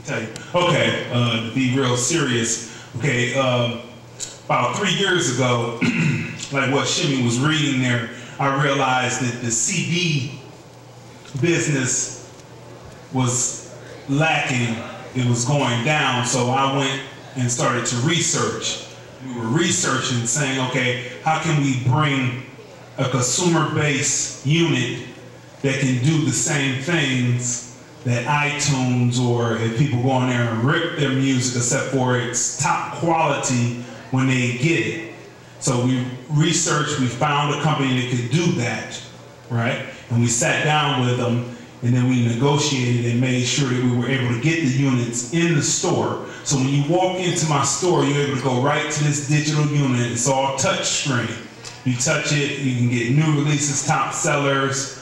tell you. Okay, to be real serious. Okay, about 3 years ago, like what Shimmy was reading there, I realized that the CD business was lacking. It was going down, so I went and started to research. We were researching, saying, okay, how can we bring a consumer-based unit that can do the same things that iTunes, or if people go on there and rip their music, except for its top quality when they get it. So we researched, we found a company that could do that, right? And we sat down with them, and then we negotiated and made sure that we were able to get the units in the store. So when you walk into my store, you're able to go right to this digital unit. It's all touch screen. You touch it, you can get new releases, top sellers,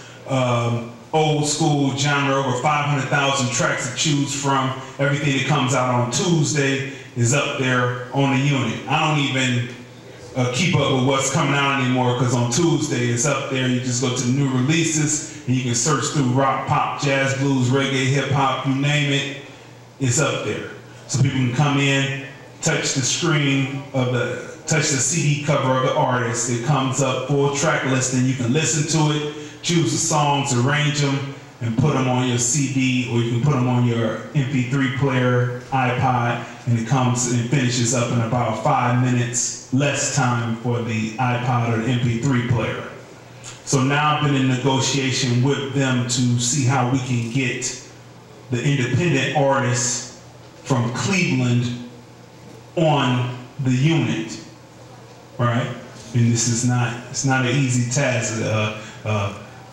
old school genre, over 500,000 tracks to choose from. Everything that comes out on Tuesday is up there on the unit. I don't even keep up with what's coming out anymore, because on Tuesday it's up there. You just go to the new releases and you can search through rock, pop, jazz, blues, reggae, hip hop, you name it, it's up there. So people can come in, touch the screen of touch the CD cover of the artist. It comes up full track listing. You can listen to it, choose the songs, arrange them, and put them on your CD, or you can put them on your MP3 player, iPod, and it comes and finishes up in about 5 minutes, less time for the iPod or the MP3 player. So now I've been in negotiation with them to see how we can get the independent artists from Cleveland on the unit, right? And this is it's not an easy task.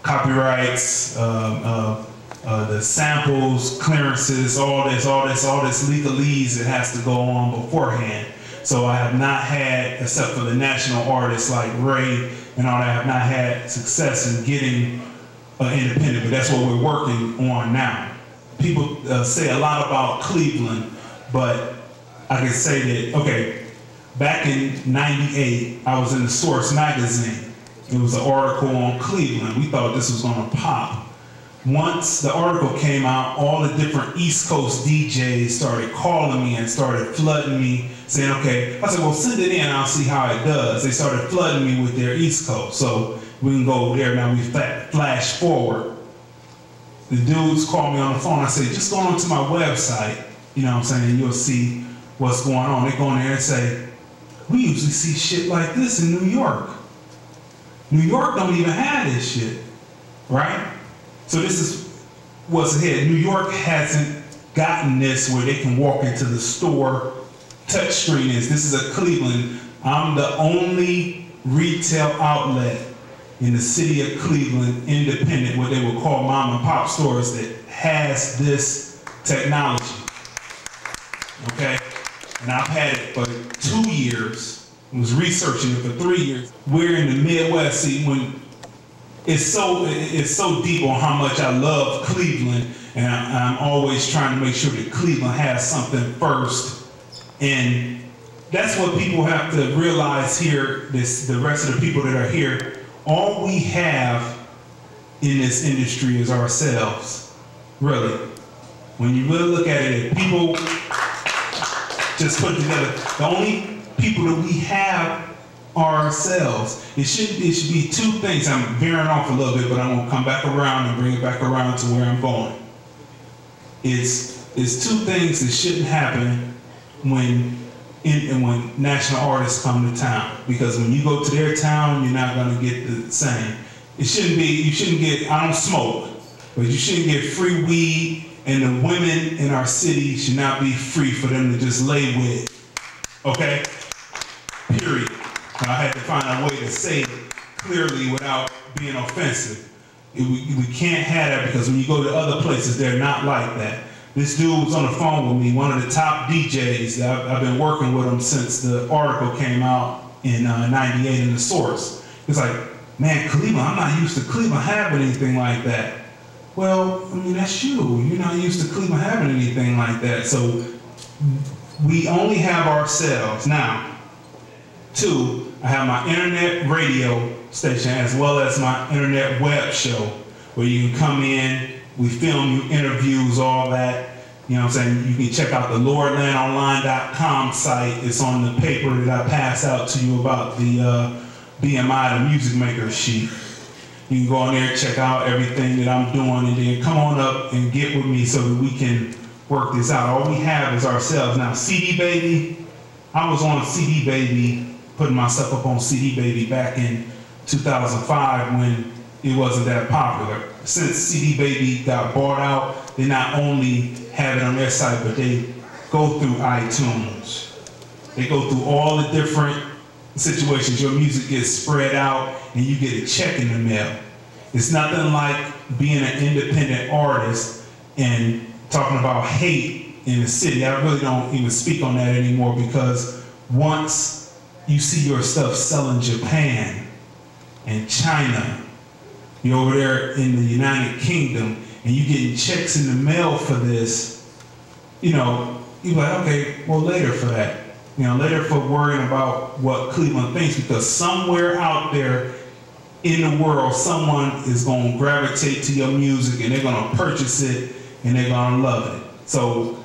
Copyrights, the samples, clearances, all this legalese that has to go on beforehand. So I have not had, except for the national artists like Ray and all that, I have not had success in getting independent, but that's what we're working on now. People say a lot about Cleveland, but I can say that, okay, back in '98, I was in the Source magazine. It was an article on Cleveland. We thought this was gonna pop. Once the article came out, all the different East Coast DJs started calling me and started flooding me, saying, okay, I said, well, send it in, I'll see how it does. They started flooding me with their East Coast. So we can go there now, we flash forward. The dudes called me on the phone. I said, just go on to my website, you know what I'm saying, and you'll see what's going on. They go in there and say, we usually see shit like this in New York. New York don't even have this shit, right? So this is what's ahead. New York hasn't gotten this where they can walk into the store, touch screen is. This is a Cleveland. I'm the only retail outlet in the city of Cleveland, independent, what they would call mom and pop stores, that has this technology, okay? And I've had it for 2 years. I was researching it for 3 years. We're in the Midwest. See, when it's so deep on how much I love Cleveland, and I'm always trying to make sure that Cleveland has something first. And that's what people have to realize here, the rest of the people that are here, all we have in this industry is ourselves, really. When you really look at it, if people just put together, the only people that we have are ourselves. It should be two things. I'm veering off a little bit, but I'm gonna come back around and bring it back around to where I'm going. It's two things that shouldn't happen when national artists come to town. Because when you go to their town, you're not gonna get the same. It shouldn't be, you shouldn't get, I don't smoke, but you shouldn't get free weed, and the women in our city should not be free for them to just lay with, okay? Period. I had to find a way to say it clearly without being offensive. We can't have that, because when you go to other places, they're not like that. This dude was on the phone with me, one of the top DJs. I've been working with him since the article came out in '98 in the Source. He's like, man, Cleveland, I'm not used to Cleveland having anything like that. Well, I mean, that's you. You're not used to Cleveland having anything like that. So we only have ourselves. Now, 2, I have my internet radio station as well as my internet web show, where you can come in, we film you interviews, all that. You know what I'm saying? You can check out the LordlandOnline.com site. It's on the paper that I passed out to you about the BMI, the Music Maker sheet. You can go on there and check out everything that I'm doing, and then come on up and get with me so that we can work this out. All we have is ourselves. Now, CD Baby, I was on CD Baby, putting myself up on CD Baby back in 2005 when it wasn't that popular. Since CD Baby got bought out, they not only have it on their site, but they go through iTunes. They go through all the different situations. Your music gets spread out and you get a check in the mail. It's nothing like being an independent artist and talking about hate in the city. I really don't even speak on that anymore, because once you see your stuff sell in Japan and China, you're over there in the United Kingdom, and you're getting checks in the mail for this, you know, you're like, okay, well, later for that. You know, later for worrying about what Cleveland thinks, because somewhere out there in the world, someone is going to gravitate to your music, and they're going to purchase it, and they're going to love it. So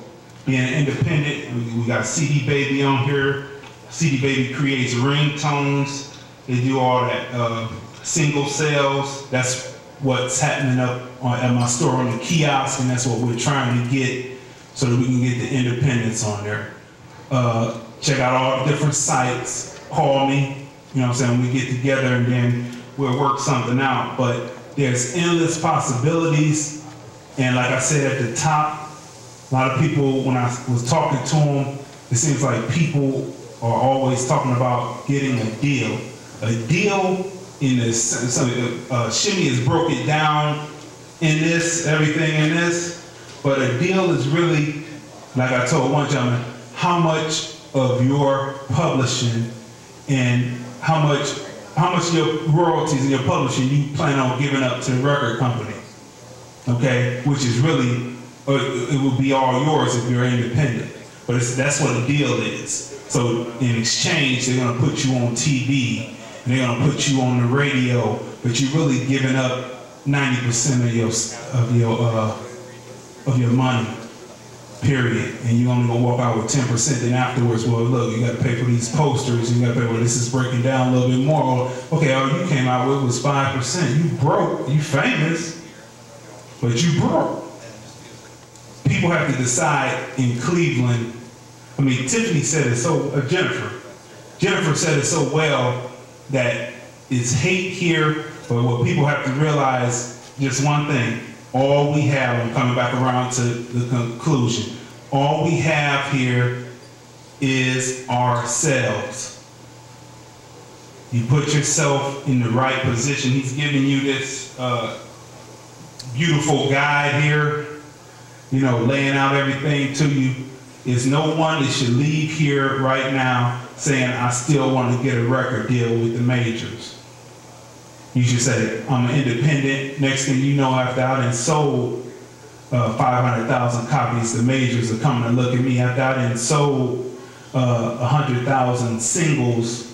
being independent, we got CD Baby on here. CD Baby creates ringtones. They do all that single sales. That's what's happening up at my store on the kiosk, and that's what we're trying to get so that we can get the independents on there. Check out all the different sites. Call me. You know what I'm saying? We get together and then we'll work something out. But there's endless possibilities. And like I said at the top, a lot of people, when I was talking to them, it seems like people are always talking about getting a deal. A deal in this, Shimmy has broke it down in this, everything in this, but a deal is really, like I told one gentleman, how much of your publishing and how much of your royalties and your publishing you plan on giving up to the record company, okay? Which is really, it will be all yours if you're independent, but that's what a deal is. So in exchange, they're gonna put you on TV, and they're gonna put you on the radio, but you're really giving up 90% of your money, period. And you're only gonna walk out with 10%. Then afterwards, well, look, you gotta pay for these posters. You gotta pay. Well, this is breaking down a little bit more. Or, okay, all you came out with was 5%. You broke. You famous, but you broke. People have to decide in Cleveland. I mean, Tiffany said it so. Jennifer said it so well, that it's hate here, but what people have to realize, just one thing, all we have, I'm coming back around to the conclusion, all we have here is ourselves. You put yourself in the right position. He's giving you this beautiful guide here, you know, laying out everything to you. There's no one that should leave here right now saying, I still want to get a record deal with the majors. You should say, I'm an independent. Next thing you know, after I done sold 500,000 copies, the majors are coming to look at me. After I done sold 100,000 singles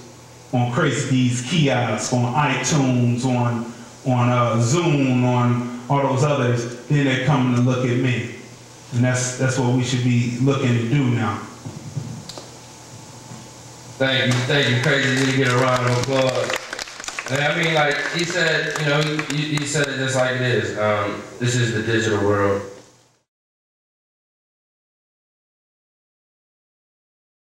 on Crazy Dee's kiosk, on iTunes, on Zoom, on all those others, then they're coming to look at me. And that's what we should be looking to do now. Thank you, Crazy Dee. Get a round of applause. And I mean, like he said, you know, he said it just like it is. This is the digital world.